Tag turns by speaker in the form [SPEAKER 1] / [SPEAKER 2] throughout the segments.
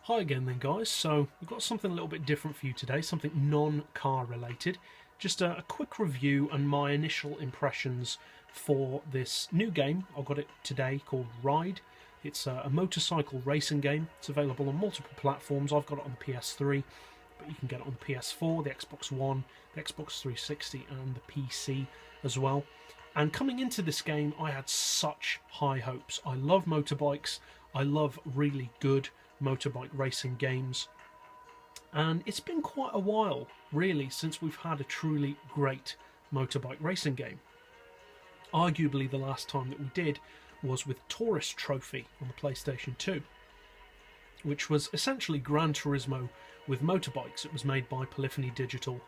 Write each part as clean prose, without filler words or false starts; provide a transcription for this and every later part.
[SPEAKER 1] Hi again then guys, so we've got something a little bit different for you today, something non-car related. Just a quick review and my initial impressions for this new game. I got it today called Ride. It's a motorcycle racing game. It's available on multiple platforms. I've got it on the PS3, but you can get it on the PS4, the Xbox One, the Xbox 360 and the PC as well. And coming into this game I had such high hopes. I love motorbikes, I love really good motorbike racing games, and it's been quite a while really since we've had a truly great motorbike racing game. Arguably the last time that we did was with Tourist Trophy on the PlayStation 2, which was essentially Gran Turismo with motorbikes. It was made by Polyphony Digital,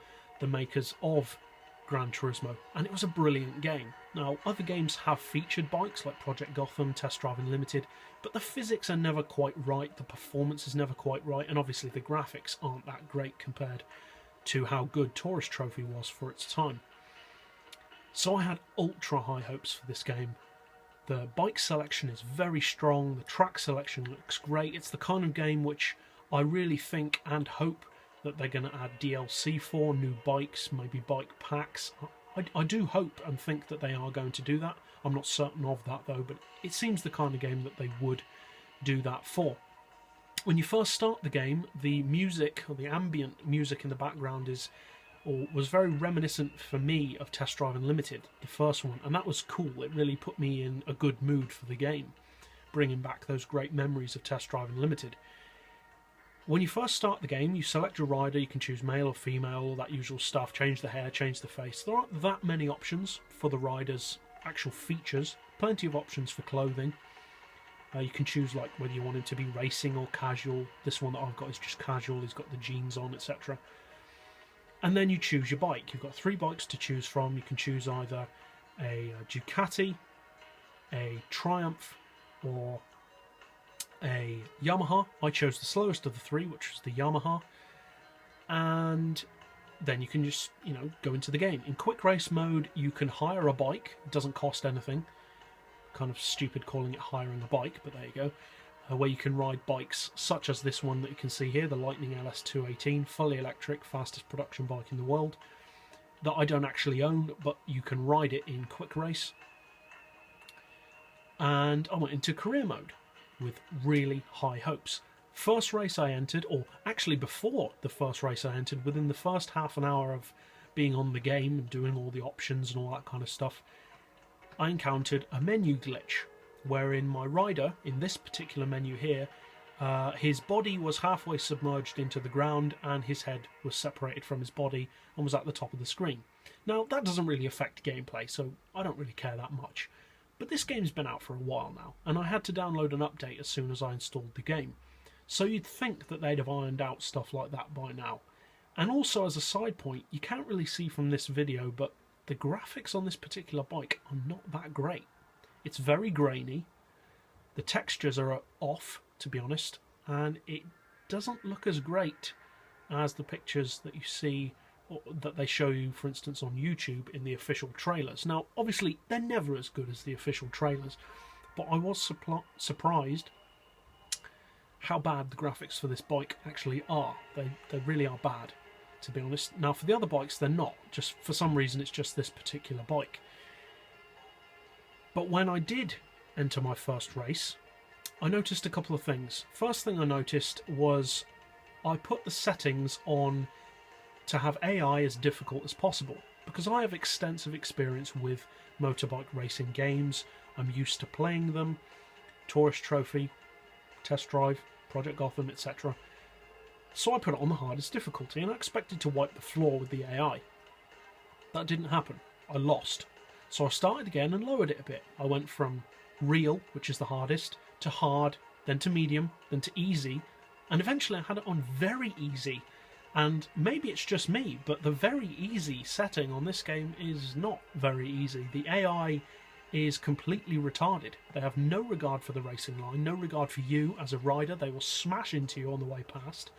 [SPEAKER 1] the makers of Gran Turismo, and it was a brilliant game. Now, other games have featured bikes like Project Gotham, Test Drive Unlimited, but the physics are never quite right, the performance is never quite right, and obviously the graphics aren't that great compared to how good Tourist Trophy was for its time. So I had ultra high hopes for this game. The bike selection is very strong, the track selection looks great. It's the kind of game which I really think and hope that they're going to add DLC for, new bikes, maybe bike packs. I do hope and think that they are going to do that. I'm not certain of that though, but it seems the kind of game that they would do that for. When you first start the game, the music, or the ambient music in the background was very reminiscent for me of Test Drive Unlimited, the first one, and that was cool. It really put me in a good mood for the game, bringing back those great memories of Test Drive Unlimited. When you first start the game, you select your rider. You can choose male or female, all that usual stuff, change the hair, change the face. There aren't that many options for the rider's actual features, plenty of options for clothing. You can choose like whether you want him to be racing or casual. This one that I've got is just casual, he's got the jeans on, etc. And then you choose your bike. You've got 3 bikes to choose from. You can choose either a Ducati, a Triumph, or a Yamaha. I chose the slowest of the 3, which was the Yamaha, and then you can just, go into the game. In quick race mode, you can hire a bike. It doesn't cost anything. Kind of stupid calling it hiring a bike, but there you go. Where you can ride bikes such as this one that you can see here, the Lightning LS218, fully electric, fastest production bike in the world, that I don't actually own, but you can ride it in quick race. And I went into career mode with really high hopes. First race I entered, or actually before the first race I entered, within the first half an hour of being on the game and doing all the options and all that kind of stuff, I encountered a menu glitch wherein my rider, in this particular menu here, his body was halfway submerged into the ground and his head was separated from his body and was at the top of the screen. Now, that doesn't really affect gameplay, so I don't really care that much. But this game's been out for a while now, and I had to download an update as soon as I installed the game. So you'd think that they'd have ironed out stuff like that by now. And also, as a side point, you can't really see from this video, but the graphics on this particular bike are not that great. It's very grainy, the textures are off, to be honest, and it doesn't look as great as the pictures that you see, or that they show you, for instance, on YouTube in the official trailers. Now, obviously, they're never as good as the official trailers, but I was surprised how bad the graphics for this bike actually are. They really are bad, to be honest. Now, for the other bikes, they're not. Just for some reason, it's just this particular bike. But when I did enter my first race, I noticed a couple of things. First thing I noticed was I put the settings on to have AI as difficult as possible, because I have extensive experience with motorbike racing games. I'm used to playing them, Tourist Trophy, Test Drive, Project Gotham, etc. So I put it on the hardest difficulty and I expected to wipe the floor with the AI. That didn't happen. I lost. So I started again and lowered it a bit. I went from real, which is the hardest, to hard, then to medium, then to easy, and eventually I had it on very easy. And maybe it's just me, but the very easy setting on this game is not very easy. The AI is completely retarded. They have no regard for the racing line, no regard for you as a rider. They will smash into you on the way past.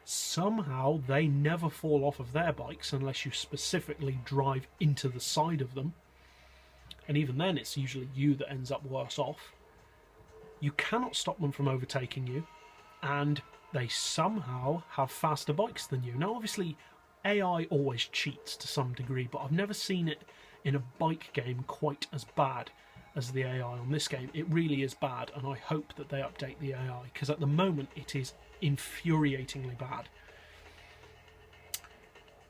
[SPEAKER 1] Somehow they never fall off of their bikes unless you specifically drive into the side of them. And even then it's usually you that ends up worse off. You cannot stop them from overtaking you. and they somehow have faster bikes than you. Now obviously AI always cheats to some degree, but I've never seen it in a bike game quite as bad as the AI on this game. It really is bad, and I hope that they update the AI, because at the moment it is infuriatingly bad.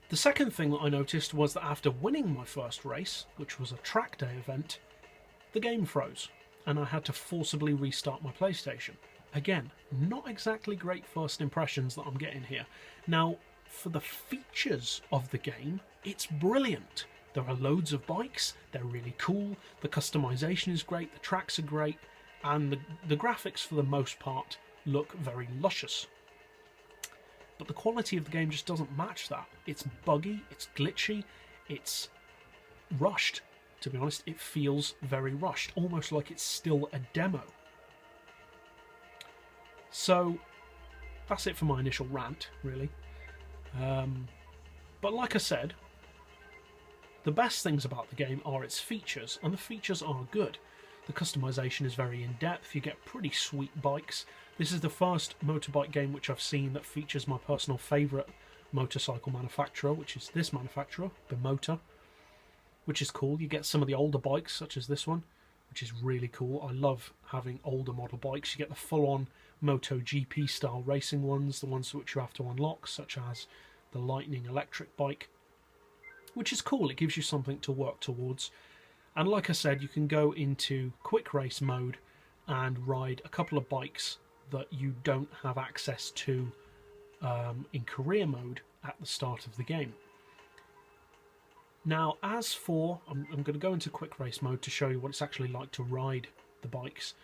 [SPEAKER 1] The second thing that I noticed was that after winning my first race, which was a track day event, the game froze, and I had to forcibly restart my PlayStation. Again, not exactly great first impressions that I'm getting here. Now, for the features of the game, it's brilliant. There are loads of bikes, they're really cool, the customization is great, the tracks are great, and the graphics for the most part look very luscious. But the quality of the game just doesn't match that. It's buggy, it's glitchy, it's rushed. To be honest, it feels very rushed, almost like it's still a demo. So that's it for my initial rant, really. But like I said, the best things about the game are its features, and the features are good. The customization is very in-depth, you get pretty sweet bikes. This is the first motorbike game which I've seen that features my personal favourite motorcycle manufacturer, which is this manufacturer, Bimota, which is cool. You get some of the older bikes, such as this one, which is really cool. I love having older model bikes. You get the full-on MotoGP style racing ones, the ones which you have to unlock, such as the Lightning electric bike, which is cool. It gives you something to work towards. And like I said, you can go into quick race mode and ride a couple of bikes that you don't have access to in career mode at the start of the game. Now, as for, I'm going to go into quick race mode to show you what it's actually like to ride the bikes.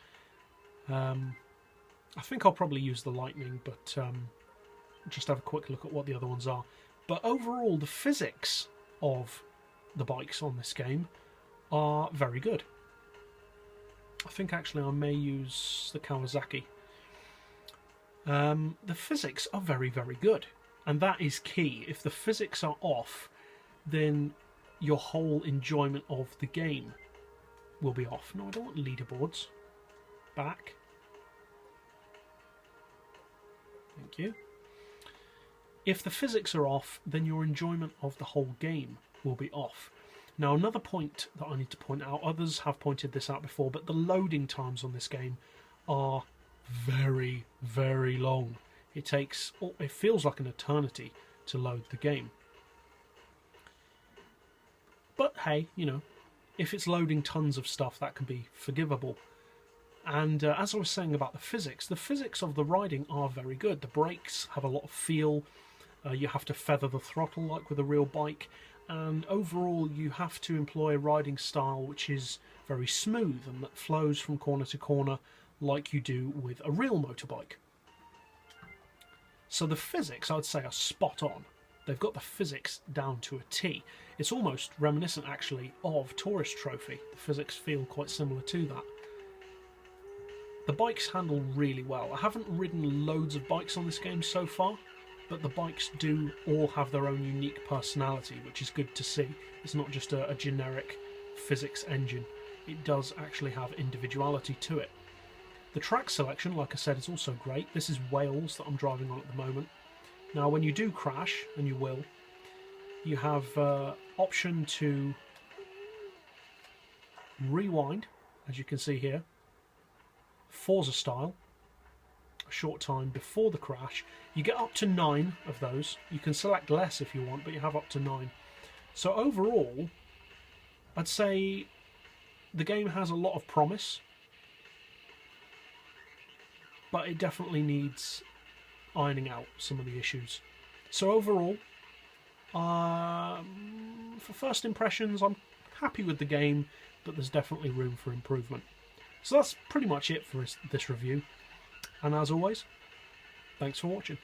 [SPEAKER 1] I think I'll probably use the Lightning, but just have a quick look at what the other ones are. But overall, the physics of the bikes on this game are very good. I think actually I may use the Kawasaki. The physics are very, very good, and that is key. If the physics are off, then your whole enjoyment of the game will be off. No, I don't want leaderboards. Back. Thank you. If the physics are off, then your enjoyment of the whole game will be off. Now, another point that I need to point out, others have pointed this out before, but the loading times on this game are very, very long. It feels like an eternity to load the game. But hey, you know, if it's loading tons of stuff, that can be forgivable. And as I was saying about the physics of the riding are very good. The brakes have a lot of feel. You have to feather the throttle like with a real bike. And overall, you have to employ a riding style which is very smooth and that flows from corner to corner like you do with a real motorbike. So the physics, I'd say, are spot on. They've got the physics down to a T. It's almost reminiscent, actually, of Tourist Trophy. The physics feel quite similar to that. The bikes handle really well. I haven't ridden loads of bikes on this game so far, but the bikes do all have their own unique personality, which is good to see. It's not just a generic physics engine. It does actually have individuality to it. The track selection, like I said, is also great. This is Wales that I'm driving on at the moment. Now, when you do crash, and you will, you have option to rewind, as you can see here, Forza style, a short time before the crash. You get up to 9 of those. You can select less if you want, but you have up to 9. So overall, I'd say the game has a lot of promise, but it definitely needs ironing out some of the issues. So overall, for first impressions, I'm happy with the game, but there's definitely room for improvement. So that's pretty much it for this review. And as always, thanks for watching.